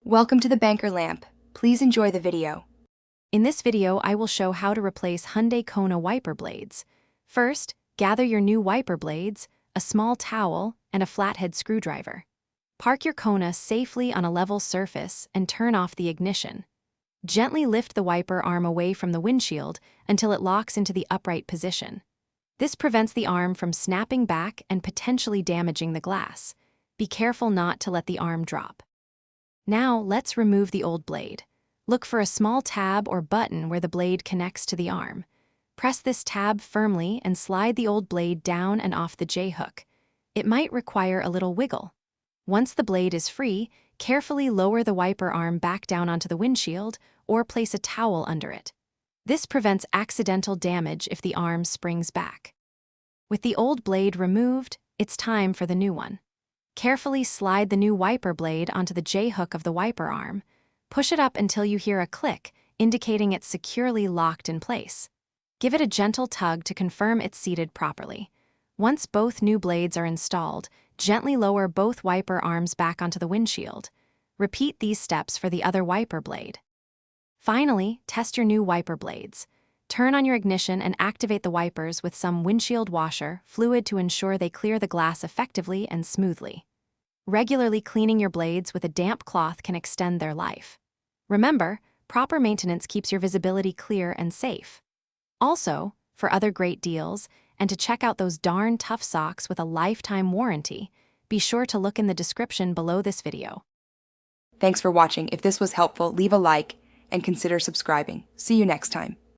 Welcome to the Banker Lamp. Please enjoy the video. In this video, I will show how to replace Hyundai Kona wiper blades. First, gather your new wiper blades, a small towel, and a flathead screwdriver. Park your Kona safely on a level surface and turn off the ignition. Gently lift the wiper arm away from the windshield until it locks into the upright position. This prevents the arm from snapping back and potentially damaging the glass. Be careful not to let the arm drop. Now, let's remove the old blade. Look for a small tab or button where the blade connects to the arm. Press this tab firmly and slide the old blade down and off the J-hook. It might require a little wiggle. Once the blade is free, carefully lower the wiper arm back down onto the windshield or place a towel under it. This prevents accidental damage if the arm springs back. With the old blade removed, it's time for the new one. Carefully slide the new wiper blade onto the J-hook of the wiper arm. Push it up until you hear a click, indicating it's securely locked in place. Give it a gentle tug to confirm it's seated properly. Once both new blades are installed, gently lower both wiper arms back onto the windshield. Repeat these steps for the other wiper blade. Finally, test your new wiper blades. Turn on your ignition and activate the wipers with some windshield washer fluid to ensure they clear the glass effectively and smoothly. Regularly cleaning your blades with a damp cloth can extend their life. Remember, proper maintenance keeps your visibility clear and safe. Also, for other great deals, and to check out those darn tough socks with a lifetime warranty, be sure to look in the description below this video. Thanks for watching. If this was helpful, leave a like and consider subscribing. See you next time.